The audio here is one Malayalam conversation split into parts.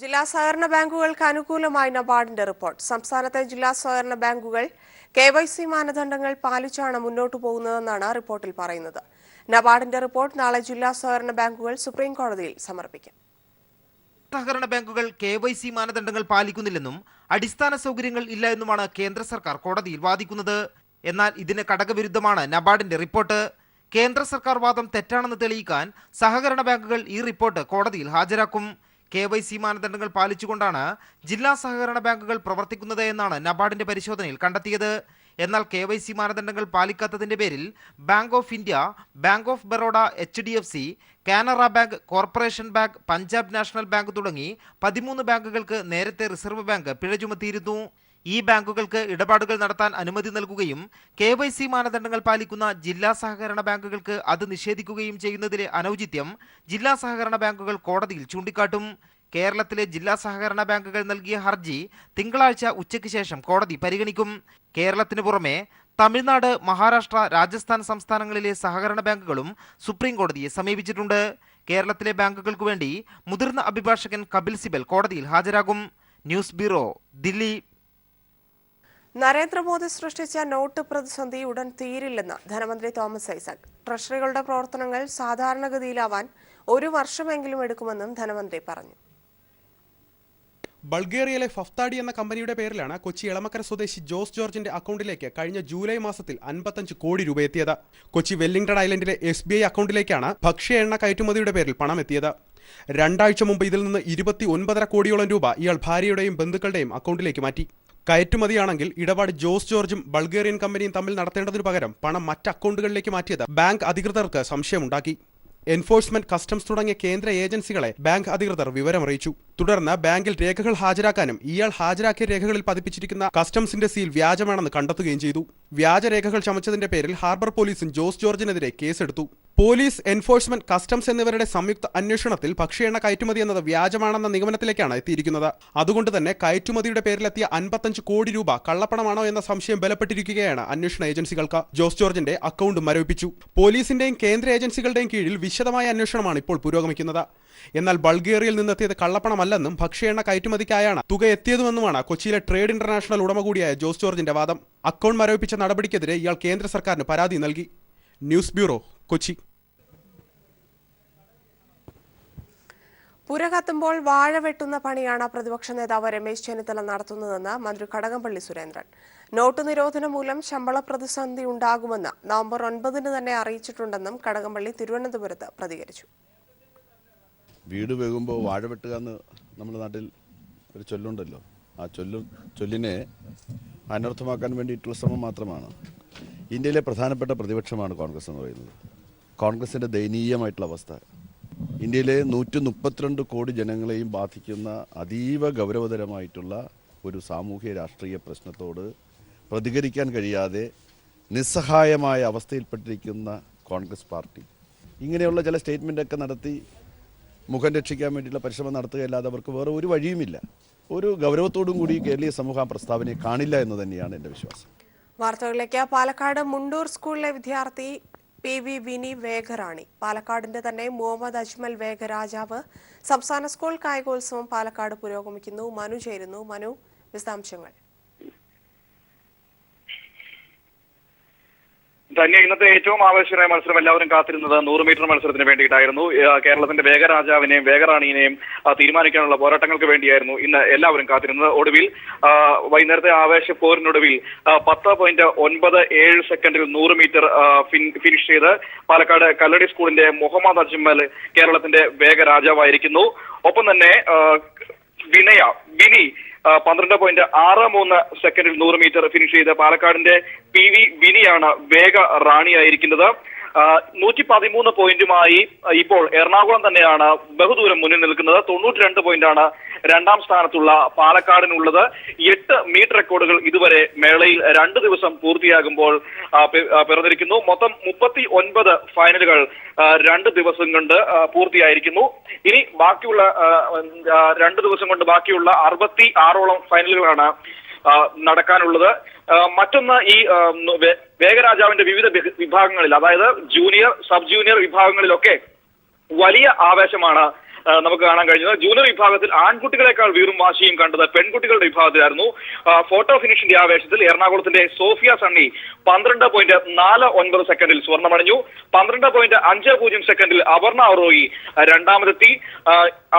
ജില്ലാ സഹകരണ ബാങ്കുകൾക്ക് അനുകൂലമായി നബാർഡിന്റെ റിപ്പോർട്ട്. സംസ്ഥാനത്തെ ജില്ലാ സഹകരണ ബാങ്കുകൾ KYC മാനദണ്ഡങ്ങൾ പാലിച്ചാണ് മുന്നോട്ടു പോകുന്നതെന്നാണ് റിപ്പോർട്ടിൽ പറയുന്നത്. നബാർഡിന്റെ റിപ്പോർട്ട് നാളെ ജില്ലാ സഹകരണ ബാങ്കുകൾ സുപ്രീം കോടതിയിൽ സമർപ്പിക്കും. സഹകരണ ബാങ്കുകൾ KYC മാനദണ്ഡങ്ങൾ പാലിക്കുന്നില്ലെന്നും അടിസ്ഥാന സൗകര്യങ്ങൾ ഇല്ല എന്നുമാണ് കേന്ദ്ര സർക്കാർ കോടതിയിൽ വാദിക്കുന്നത്. എന്നാൽ ഇതിന് കടകവിരുദ്ധമാണ് നബാർഡിന്റെ റിപ്പോർട്ട്. കേന്ദ്ര സർക്കാർ വാദം തെറ്റാണെന്ന് തെളിയിക്കാൻ സഹകരണ ബാങ്കുകൾ ഈ റിപ്പോർട്ട് കോടതിയിൽ ഹാജരാക്കും. KYC മാനദണ്ഡങ്ങൾ പാലിച്ചുകൊണ്ടാണ് ജില്ലാ സഹകരണ ബാങ്കുകൾ പ്രവർത്തിക്കുന്നത് എന്നാണ് നബാർഡിന്റെ പരിശോധനയിൽ കണ്ടെത്തിയത്. എന്നാൽ KYC മാനദണ്ഡങ്ങൾ പാലിക്കാത്തതിന്റെ പേരിൽ bank of India, bank of Baroda, HDFC, Canara bank, corporation bank, Punjab national bank തുടങ്ങി 13 ബാങ്കുകൾക്ക് നേരത്തെ റിസർവ് ബാങ്ക് പിഴ ചുമത്തിയിരുന്നു. ഈ ബാങ്കുകൾക്ക് ഇടപാടുകൾ നടത്താൻ അനുമതി നൽകുകയും KYC മാനദണ്ഡങ്ങൾ പാലിക്കുന്ന ജില്ലാ സഹകരണ ബാങ്കുകൾക്ക് അത് നിഷേധിക്കുകയും ചെയ്യുന്നതിലെ അനൗചിത്യം ജില്ലാ സഹകരണ ബാങ്കുകൾ കോടതിയിൽ ചൂണ്ടിക്കാട്ടും. കേരളത്തിലെ ജില്ലാ സഹകരണ ബാങ്കുകൾ നൽകിയ ഹർജി തിങ്കളാഴ്ച ഉച്ചയ്ക്ക് ശേഷം കോടതി പരിഗണിക്കും. കേരളത്തിന് പുറമെ തമിഴ്നാട്, മഹാരാഷ്ട്ര, രാജസ്ഥാൻ സംസ്ഥാനങ്ങളിലെ സഹകരണ ബാങ്കുകളും സുപ്രീം കോടതിയെ സമീപിച്ചിട്ടുണ്ട്. കേരളത്തിലെ ബാങ്കുകൾക്കു വേണ്ടി മുതിർന്ന അഭിഭാഷകൻ കപിൽ സിബൽ കോടതിയിൽ ഹാജരാകും. News bureau, Delhi. നരേന്ദ്രമോദി സൃഷ്ടിച്ച നോട്ട് പ്രതിസന്ധി ഉടൻ തീരില്ലെന്ന് ധനമന്ത്രി തോമസ് ഐസക്. ട്രഷറികളുടെ പ്രവർത്തനങ്ങൾ സാധാരണഗതിയിലാവാൻ 1 വർഷമെങ്കിലും എടുക്കുമെന്നും ധനമന്ത്രി പറഞ്ഞു. ബൾഗേറിയയിലെ ഫഫ്താഡി എന്ന കമ്പനിയുടെ പേരിലാണ് കൊച്ചി എളമക്കര സ്വദേശി ജോസ് ജോർജിന്റെ അക്കൗണ്ടിലേക്ക് കഴിഞ്ഞ ജൂലൈ മാസത്തിൽ 55 കോടി രൂപ എത്തിയത്. കൊച്ചി വെല്ലിംഗ്ടൺ ഐലൻഡിലെ SBI അക്കൗണ്ടിലേക്കാണ് ഭക്ഷ്യ എണ്ണ കയറ്റുമതിയുടെ പേരിൽ പണം എത്തിയത്. 2 ആഴ്ച മുമ്പ് ഇതിൽ നിന്ന് 29.5 കോടിയോളം രൂപ ഇയാൾ ഭാര്യയുടെയും ബന്ധുക്കളുടെയും അക്കൗണ്ടിലേക്ക് മാറ്റി. കയറ്റുമതിയാണെങ്കിൽ ഇടപാട് ജോസ് ജോർജും ബൾഗേറിയൻ കമ്പനിയും തമ്മിൽ നടത്തേണ്ടതിനു പകരം പണം മറ്റ് അക്കൗണ്ടുകളിലേക്ക് മാറ്റിയത് ബാങ്ക് അധികൃതർക്ക് സംശയമുണ്ടാക്കി. എൻഫോഴ്സ്മെന്റ്, കസ്റ്റംസ് തുടങ്ങിയ കേന്ദ്ര ഏജൻസികളെ ബാങ്ക് അധികൃതർ വിവരമറിയിച്ചു. തുടർന്ന് ബാങ്കിൽ രേഖകൾ ഹാജരാക്കാനും ഇയാൾ ഹാജരാക്കിയ രേഖകളിൽ പതിപ്പിച്ചിരിക്കുന്ന കസ്റ്റംസിന്റെ സീൽ വ്യാജമാണെന്ന് കണ്ടെത്തുകയും ചെയ്തു. വ്യാജരേഖകൾ ചമച്ചതിന്റെ പേരിൽ ഹാർബർ പോലീസും ജോസ് ജോർജിനെതിരെ കേസെടുത്തു. പോലീസ്, എൻഫോഴ്സ്മെന്റ്, കസ്റ്റംസ് എന്നിവരുടെ സംയുക്ത അന്വേഷണത്തിൽ ഭക്ഷ്യ എണ്ണ കയറ്റുമതി എന്നത് വ്യാജമാണെന്ന നിഗമനത്തിലേക്കാണ് എത്തിയിരിക്കുന്നത്. അതുകൊണ്ട് തന്നെ കയറ്റുമതിയുടെ പേരിലെത്തിയ 55 കോടി രൂപ കള്ളപ്പണമാണോ എന്ന സംശയം ബലപ്പെട്ടിരിക്കുകയാണ് അന്വേഷണ ഏജൻസികൾക്ക്. ജോസ് ജോർജിന്റെ അക്കൗണ്ട് മരവിപ്പിച്ചു. പോലീസിന്റെയും കേന്ദ്ര ഏജൻസികളുടെയും കീഴിൽ വിശദമായ അന്വേഷണമാണ് ഇപ്പോൾ പുരോഗമിക്കുന്നത്. എന്നാൽ ബൾഗേറിയയിൽ നിന്നെത്തിയത് കള്ളപ്പണമല്ലെന്നും ഭക്ഷ്യ എണ്ണ കയറ്റുമതിക്കായാണ് തുക എത്തിയതുമെന്നുമാണ് കൊച്ചിയിലെ ട്രേഡ് ഇന്റർനാഷണൽ ഉടമ കൂടിയായ ജോസ് ജോർജിന്റെ വാദം. അക്കൗണ്ട് മരവിപ്പിച്ച നടപടിക്കെതിരെ ഇയാൾ കേന്ദ്ര സർക്കാരിന് പരാതി നൽകി. News bureau, Kochi. പുര കത്തുമ്പോൾ വാഴ വെട്ടുന്ന പണിയാണ് പ്രതിപക്ഷ നേതാവ് രമേശ് ചെന്നിത്തല നടത്തുന്നതെന്ന് മന്ത്രി കടകംപള്ളി സുരേന്ദ്രൻ. നോട്ട് നിരോധനം മൂലം ശമ്പള പ്രതിസന്ധി ഉണ്ടാകുമെന്ന് നവംബർ 9 തന്നെ അറിയിച്ചിട്ടുണ്ടെന്നും കടകംപള്ളി തിരുവനന്തപുരത്ത് പ്രതികരിച്ചു. വീട് വെകുമ്പോൾ വാഴ വെട്ടുക എന്ന് നമ്മുടെ നാട്ടിൽ ഒരു ചൊല്ലുണ്ടല്ലോ. ആ ചൊല്ലിനെ അനർത്ഥമാക്കാൻ വേണ്ടിയിട്ടുള്ള ശ്രമം മാത്രമാണ്. ഇന്ത്യയിലെ പ്രധാനപ്പെട്ട പ്രതിപക്ഷമാണ് കോൺഗ്രസ് എന്ന് പറയുന്നത്. കോൺഗ്രസിൻ്റെ ദയനീയമായിട്ടുള്ള അവസ്ഥ ഇന്ത്യയിലെ 132 കോടി ജനങ്ങളെയും ബാധിക്കുന്ന അതീവ ഗൗരവതരമായിട്ടുള്ള ഒരു സാമൂഹ്യ രാഷ്ട്രീയ പ്രശ്നത്തോട് പ്രതികരിക്കാൻ കഴിയാതെ നിസ്സഹായമായ അവസ്ഥയിൽപ്പെട്ടിരിക്കുന്ന കോൺഗ്രസ് പാർട്ടി ഇങ്ങനെയുള്ള ചില സ്റ്റേറ്റ്മെൻ്റൊക്കെ നടത്തി മുഖം രക്ഷിക്കാൻ വേണ്ടിയുള്ള പരിശ്രമം നടത്തുകയല്ലാതെ അവർക്ക് വേറെ ഒരു വഴിയുമില്ല. ഒരു ഗൗരവത്തോടും കൂടി കേരളീയ സമൂഹം പ്രസ്താവനയെ കാണില്ല എന്ന് തന്നെയാണ് എൻ്റെ വിശ്വാസം. വാർത്തകളിലേക്ക്. പാലക്കാട് മുണ്ടൂർ സ്കൂളിലെ വിദ്യാർത്ഥി PV വിനി വേഗറാണി. പാലക്കാടിന്റെ തന്നെ മുഹമ്മദ് അജ്മൽ വേഗരാജാവ്. സംസ്ഥാന സ്കൂൾ കായികോത്സവം പാലക്കാട് പുരോഗമിക്കുന്നു. മനു ചേരുന്നു. മനു, വിശദാംശങ്ങൾ. തന്നെ ഇന്നത്തെ ഏറ്റവും ആവേശകരമായ മത്സരം എല്ലാവരും കാത്തിരുന്നത് 100 മീറ്റർ മത്സരത്തിന് വേണ്ടിയിട്ടായിരുന്നു. കേരളത്തിന്റെ വേഗരാജാവിനെയും വേഗറാണിനെയും തീരുമാനിക്കാനുള്ള പോരാട്ടങ്ങൾക്ക് വേണ്ടിയായിരുന്നു ഇന്ന് എല്ലാവരും കാത്തിരുന്നത്. ഒടുവിൽ വൈകുന്നേരത്തെ ആവേശപ്പോരിനൊടുവിൽ 10.97 സെക്കൻഡിൽ 100 മീറ്റർ ഫിനിഷ് ചെയ്ത് പാലക്കാട് കല്ലടി സ്കൂളിന്റെ മുഹമ്മദ് അജ്മൽ കേരളത്തിന്റെ വേഗരാജാവായിരിക്കുന്നു. ഒപ്പം തന്നെ വിനി 12.63 സെക്കൻഡിൽ 100 മീറ്റർ ഫിനിഷ് ചെയ്ത് പാലക്കാടിന്റെ PV വിനിയാണ് വേഗ റാണിയായിരിക്കുന്നത്. 113 പോയിന്റുമായി ഇപ്പോൾ എറണാകുളം തന്നെയാണ് ബഹുദൂരം മുന്നിൽ നിൽക്കുന്നത്. 92 പോയിന്റാണ് രണ്ടാം സ്ഥാനത്തുള്ള പാലക്കാടിനുള്ളത്. 8 മീറ്റർ റെക്കോർഡുകൾ ഇതുവരെ മേളയിൽ 2 ദിവസം പൂർത്തിയാകുമ്പോൾ പിറന്നിരിക്കുന്നു. മൊത്തം 39 ഫൈനലുകൾ 2 ദിവസം കൊണ്ട് പൂർത്തിയായിരിക്കുന്നു. ഇനി ബാക്കിയുള്ള 2 ദിവസം കൊണ്ട് ബാക്കിയുള്ള 66ഓളം ഫൈനലുകളാണ് നടക്കാനുള്ളത്. മറ്റൊന്ന്, ഈ വേഗരാജാവിന്റെ വിവിധ വിഭാഗങ്ങളിൽ, അതായത് ജൂനിയർ, സബ് ജൂനിയർ വിഭാഗങ്ങളിലൊക്കെ വലിയ ആവേശമാണ് നമുക്ക് കാണാൻ കഴിഞ്ഞത്. ജൂനിയർ വിഭാഗത്തിൽ ആൺകുട്ടികളെക്കാൾ വീറും വാശിയും കണ്ടത് പെൺകുട്ടികളുടെ വിഭാഗത്തിലായിരുന്നു. ഫോട്ടോ ഫിനിഷിന്റെ ആവേശത്തിൽ എറണാകുളത്തിന്റെ സോഫിയ സണ്ണി 12.49 സെക്കൻഡിൽ സ്വർണ്ണമണിഞ്ഞു. 12.50 സെക്കൻഡിൽ അപർണ അറോയി രണ്ടാമതെത്തി.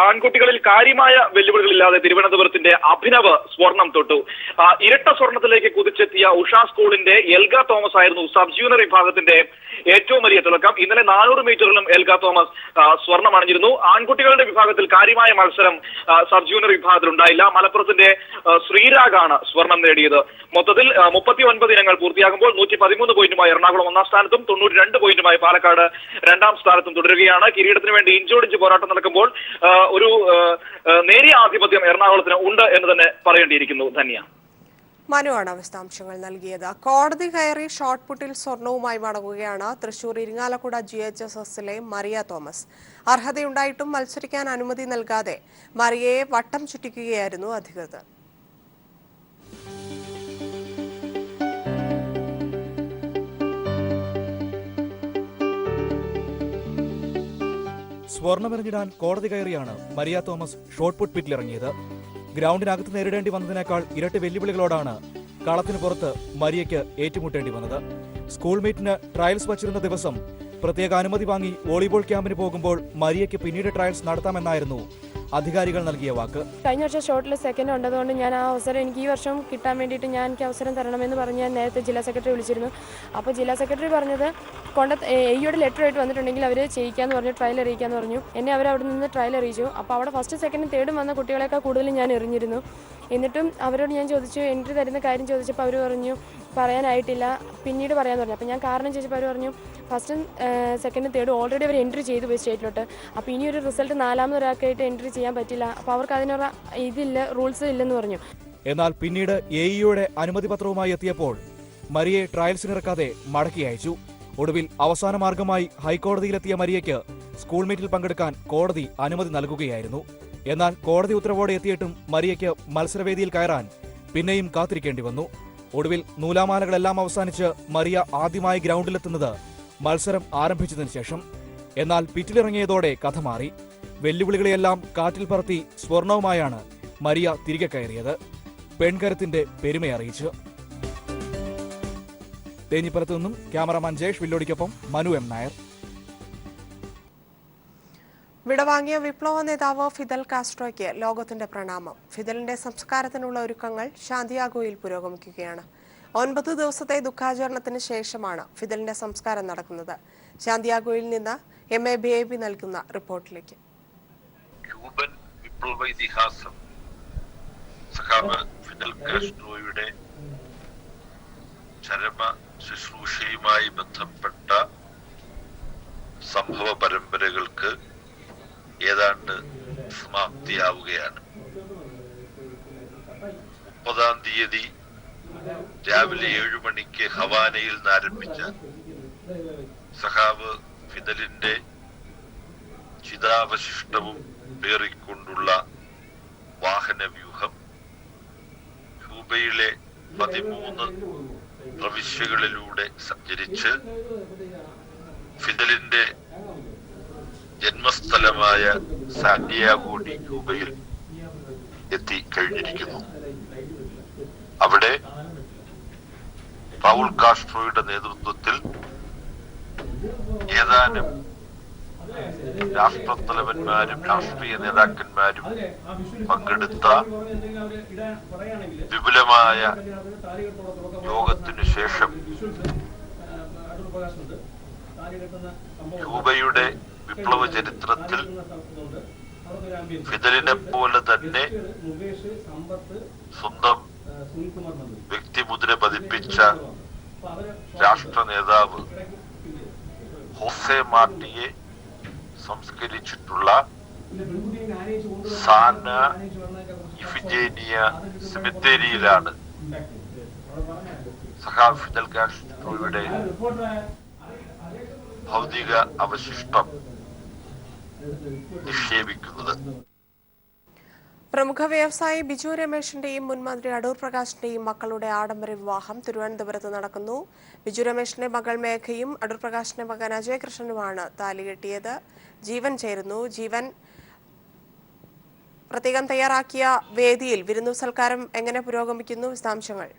ആൺകുട്ടികളിൽ കാര്യമായ വെല്ലുവിളികളില്ലാതെ തിരുവനന്തപുരത്തിന്റെ അഭിനവ് സ്വർണം തൊട്ടു. ഇരട്ട സ്വർണത്തിലേക്ക് കുതിച്ചെത്തിയ ഉഷ സ്കൂളിന്റെ എൽഗ തോമസ് ആയിരുന്നു സബ് ജൂനിയർ വിഭാഗത്തിന്റെ ഏറ്റവും വലിയ തിളക്കം. ഇന്നലെ 400 മീറ്ററിലും എൽഗ തോമസ് സ്വർണം അണിഞ്ഞിരുന്നു. ആൺകുട്ടികളുടെ വിഭാഗത്തിൽ കാര്യമായ മത്സരം സബ് ജൂനിയർ വിഭാഗത്തിൽ ഉണ്ടായില്ല. മലപ്പുറത്തിന്റെ ശ്രീരാഗാണ് സ്വർണം നേടിയത്. മൊത്തത്തിൽ 39 ഇനങ്ങൾ പൂർത്തിയാകുമ്പോൾ 113 പോയിന്റുമായി എറണാകുളം ഒന്നാം സ്ഥാനത്തും 92 പോയിന്റുമായി പാലക്കാട് രണ്ടാം സ്ഥാനത്തും തുടരുകയാണ്. കിരീടത്തിന് വേണ്ടി ഇഞ്ചോടിഞ്ച് പോരാട്ടം നടക്കുമ്പോൾ ഒരു നേരിയ ആധിപത്യം എറണാകുളത്തിന് ഉണ്ട് എന്ന് തന്നെ പറയേണ്ടിയിരിക്കുന്നു. ധന്യ. മനുവാണ് വിശദാംശങ്ങൾ നൽകിയത്. കോടതി കയറി ഷോട്ട് പുട്ടിൽ സ്വർണവുമായി മടങ്ങുകയാണ് തൃശൂർ ഇരിങ്ങാലക്കുട GHSSലെ മറിയ തോമസ്. അർഹതയുണ്ടായിട്ടും മത്സരിക്കാൻ അനുമതി നൽകാതെ മറിയയെ വട്ടം ചുറ്റിക്കുകയായിരുന്നു അധികൃതർ. സ്വർണമെറിഞ്ഞിടാൻ കോടതി കയറിയാണ് മരിയ തോമസ് ഷോട്ട് പുട്ട് പിറ്റിലിറങ്ങിയത്. ഗ്രൗണ്ടിനകത്ത് നേരിടേണ്ടി വന്നതിനേക്കാൾ ഇരട്ടി വെല്ലുവിളികളോടാണ് കളത്തിന് പുറത്ത് മരിയയ്ക്ക് ഏറ്റുമുട്ടേണ്ടി വന്നത്. സ്കൂൾ മീറ്റിന് ട്രയൽസ് വച്ചിരുന്ന ദിവസം പ്രത്യേക അനുമതി വാങ്ങി വോളിബോൾ ക്യാമ്പിന് പോകുമ്പോൾ മരിയയ്ക്ക് പിന്നീട് ട്രയൽസ് നടത്താമെന്നായിരുന്നു അധികാരികൾ നൽകിയ വാക്ക്. കഴിഞ്ഞ വർഷം ഷോട്ടിൽ സെക്കൻഡ് ഉണ്ടതുകൊണ്ട് ഞാൻ ആ അവസരം എനിക്ക് ഈ വർഷം കിട്ടാൻ വേണ്ടിയിട്ട് എനിക്ക് അവസരം തരണമെന്ന് പറഞ്ഞ് ഞാൻ നേരത്തെ ജില്ലാ സെക്രട്ടറി വിളിച്ചിരുന്നു. അപ്പോൾ ജില്ലാ സെക്രട്ടറി പറഞ്ഞത് എയുടെ ലെറ്റർ ആയിട്ട് വന്നിട്ടുണ്ടെങ്കിൽ അവർ ചെയ്യിക്കാമെന്ന് പറഞ്ഞു, ട്രയൽ അറിയിക്കാമെന്ന് പറഞ്ഞു. എന്നെ അവിടെ നിന്ന് ട്രയൽ അറിയിച്ചു. അപ്പോൾ അവിടെ ഫസ്റ്റ് സെക്കൻഡും തേർഡും വന്ന കുട്ടികളെക്കാൾ കൂടുതലും ഞാൻ എറിഞ്ഞിരുന്നു. എന്നിട്ടും അവരോട് ഞാൻ ചോദിച്ചു, എൻട്രി തരുന്ന കാര്യം ചോദിച്ചപ്പോൾ അവർ പറഞ്ഞു പറയാനായിട്ടില്ല, പിന്നീട് പറയാമെന്ന് പറഞ്ഞു. അപ്പോൾ ഞാൻ കാരണം ചോദിച്ചപ്പോൾ അവർ പറഞ്ഞു ഫസ്റ്റും സെക്കൻഡും തേർഡും ഓൾറെഡി അവർ എൻട്രി ചെയ്തു പോയി സ്റ്റേറ്റിലോട്ട്. അപ്പോൾ ഇനിയൊരു റിസൾട്ട് നാലാമതൊരാൾക്കായിട്ട് എൻട്രി ചെയ്യാൻ പറ്റില്ല, അപ്പോൾ അവർക്ക് അതിനുള്ള റൂൾസ് ഇല്ലെന്ന് പറഞ്ഞു. എന്നാൽ പിന്നീട് AEയുടെ അനുമതി പത്രവുമായി എത്തിയപ്പോൾ മരിയെ ട്രയൽസിനിറക്കാതെ മടക്കി അയച്ചു. ഒടുവിൽ അവസാന മാർഗമായി ഹൈക്കോടതിയിലെത്തിയ മരിയയ്ക്ക് സ്കൂൾ മീറ്റിൽ പങ്കെടുക്കാൻ കോടതി അനുമതി നൽകുകയായിരുന്നു. എന്നാൽ കോടതി ഉത്തരവോടെ എത്തിയിട്ടും മരിയയ്ക്ക് മത്സരവേദിയിൽ കയറാൻ പിന്നെയും കാത്തിരിക്കേണ്ടി വന്നു. ഒടുവിൽ നൂലാമാലകളെല്ലാം അവസാനിച്ച് മരിയ ആദ്യമായി ഗ്രൗണ്ടിലെത്തുന്നത് മത്സരം ആരംഭിച്ചതിനു ശേഷം. എന്നാൽ പിറ്റിലിറങ്ങിയതോടെ കഥ മാറി. വെല്ലുവിളികളെയെല്ലാം കാറ്റിൽ പറത്തി സ്വർണവുമായാണ് മരിയ തിരികെ കയറിയത്. പെൺകരുത്തിന്റെ പെരുമയറിയിച്ച്. തേഞ്ഞിപ്പലത്തു നിന്നും ക്യാമറമാൻ ജേഷ് വില്ലോടിക്കൊപ്പം മനു M. നായർ. വിടവാങ്ങിയ വിപ്ലവ നേതാവ് ഫിദൽ കാസ്ട്രോയ്ക്ക് ലോകത്തിന്റെ പ്രണാമം. ഫിദലിന്റെ സംസ്കാരത്തിനുള്ള ഒരുക്കങ്ങൾ ശാന്തിയാഗോയിൽ പുരോഗമിക്കുകയാണ്. 9 ദിവസത്തെ ദുഃഖാചരണത്തിന് ശേഷമാണ് ഫിദലിന്റെ സംസ്കാരം നടക്കുന്നത്. ശാന്തിയാഗോയിൽ നിന്ന് MA BAB നൽകുന്ന റിപ്പോർട്ടിലേക്ക്. ക്യൂബൻ വിപ്ലവ ഇതിഹാസം സഖാവ് ഫിദൽ കാസ്ട്രോയുടെ ചരമ ശുശ്രൂഷയുമായി ബന്ധപ്പെട്ട സംഭവ പരമ്പരകൾക്ക് ഏതാണ്ട് സമാപ്തിയാവുകയാണ്. 30-ാം തീയതി രാവിലെ 7 മണിക്ക് ഹവാനയിൽ നിന്ന് ആരംഭിച്ച സഖാവ് ഫിദലിന്റെ ചിതാവശിഷ്ടവും പേറിക്കൊണ്ടുള്ള വാഹനവ്യൂഹം ക്യൂബയിലെ 13 പ്രവിശ്യകളിലൂടെ സഞ്ചരിച്ച് ഫിദലിന്റെ ജന്മസ്ഥലമായ സാന്റിയാഗോ ഡി ക്യൂബയിൽ എത്തിക്കഴിഞ്ഞിരിക്കുന്നു. അവിടെ റൗൾ കാസ്ട്രോയുടെ നേതൃത്വത്തിൽ ഏതാനും രാഷ്ട്രത്തലവന്മാരും രാഷ്ട്രീയ നേതാക്കന്മാരും പങ്കെടുത്ത വിപുലമായ യോഗത്തിനു ശേഷം ക്യൂബയുടെ വിപ്ലവ ചരിത്രത്തിൽ ഫിദലിനെ പോലെ തന്നെ സ്വന്തം വ്യക്തിമുദ്ര പതിപ്പിച്ച രാഷ്ട്ര നേതാവ് ഹോസെ മാർട്ടിയെ സംസ്കരിച്ചിട്ടുള്ള സാന ഇഫിജേനിയ സെമിത്തേരിയിലാണ് സഖാവ് ഫിദൽ കാസ്ട്രോയുടെ ഭൗതിക അവശിഷ്ടം നിക്ഷേപിക്കുന്നത്. പ്രമുഖ വ്യവസായി ബിജു രമേശിന്റെയും മുൻ മന്ത്രി അടൂർ പ്രകാശിന്റെയും മക്കളുടെ ആഡംബര വിവാഹം തിരുവനന്തപുരത്ത് നടക്കുന്നു. ബിജു രമേശിന്റെ മകൾ മേഘയും അടൂർ പ്രകാശിന്റെ മകൻ അജയ് കൃഷ്ണനുമാണ് താലി കെട്ടിയത്. ജീവൻ ചേരുന്നു. ജീവൻ, പ്രത്യേകം തയ്യാറാക്കിയ വേദിയിൽ വിരുന്നു സൽക്കാരം എങ്ങനെ പുരോഗമിക്കുന്നു? വിശദാംശങ്ങൾ.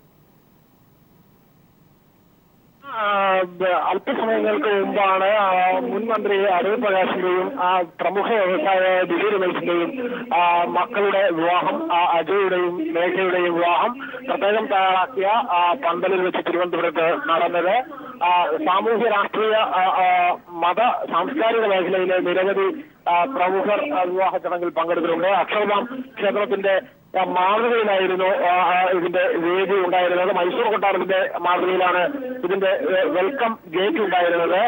അല്പസമയങ്ങൾക്ക് മുമ്പാണ് മുൻ മന്ത്രി അടൂർ പ്രകാശിന്റെയും പ്രമുഖ വ്യവസായ ദിലീപ് രമേശിന്റെയും മക്കളുടെ വിവാഹം, അജയുടെയും മേഘയുടെയും വിവാഹം പ്രത്യേകം തയ്യാറാക്കിയ പന്തലിൽ വെച്ച് തിരുവനന്തപുരത്ത് നടന്നത്. സാമൂഹ്യ രാഷ്ട്രീയ മത സാംസ്കാരിക മേഖലയിലെ നിരവധി പ്രമുഖർ വിവാഹ ചടങ്ങിൽ പങ്കെടുത്തിട്ടുണ്ട്. അക്ഷരധാം ക്ഷേത്രത്തിന്റെ മാതൃകയിലായിരുന്നു ഇതിന്റെ വേദി ഉണ്ടായിരുന്നത്. മൈസൂർ കൊട്ടാരത്തിന്റെ മാതൃകയിലാണ് ഇതിന്റെ വെൽക്കം ഗേറ്റ് ഉണ്ടായിരുന്നത്.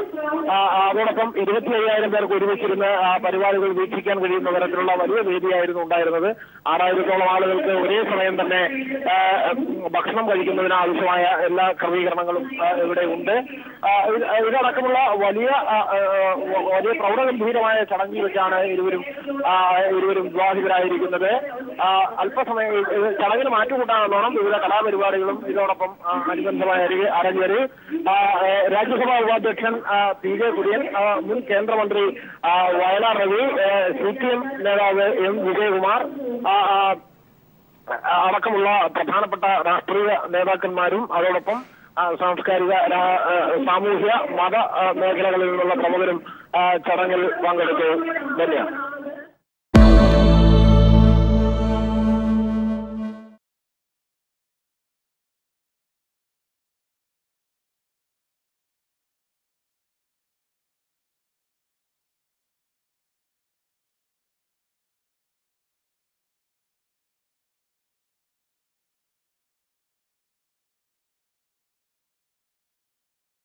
അതോടൊപ്പം 25,000 പേർക്ക് ഒരുമിച്ചിരുന്ന് പരിപാടികൾ വീക്ഷിക്കാൻ കഴിയുന്ന തരത്തിലുള്ള വലിയ വേദിയായിരുന്നു ഉണ്ടായിരുന്നത്. 6,000-ഓളം ആളുകൾക്ക് ഒരേ സമയം തന്നെ ഭക്ഷണം കഴിക്കുന്നതിന് ആവശ്യമായ എല്ലാ ക്രമീകരണങ്ങളും ഇവിടെ ഉണ്ട്. ഇതടക്കമുള്ള വലിയ പ്രൗഢഗംഭീരമായ ചടങ്ങിൽ വെച്ചാണ് ഇരുവരും വിവാഹിതരായിരിക്കുന്നത്. അല്പസമയം ചടങ്ങിന് മാറ്റുകൂട്ടാണെന്നോണം വിവിധ കലാപരിപാടികളും ഇതോടൊപ്പം അനുബന്ധമായി അരങ്ങേറി. രാജ്യസഭാ ഉപാധ്യക്ഷൻ PJ കുര്യൻ, മുൻ കേന്ദ്രമന്ത്രി വയലാർ രവി, CPM നേതാവ് M വിജയകുമാർ അടക്കമുള്ള പ്രധാനപ്പെട്ട രാഷ്ട്രീയ നേതാക്കന്മാരും അതോടൊപ്പം സാംസ്കാരിക, സാമൂഹ്യ, മത മേഖലകളിൽ നിന്നുള്ള പ്രമുഖരും ചടങ്ങിൽ പങ്കെടുത്തു. ധന്യവാദം.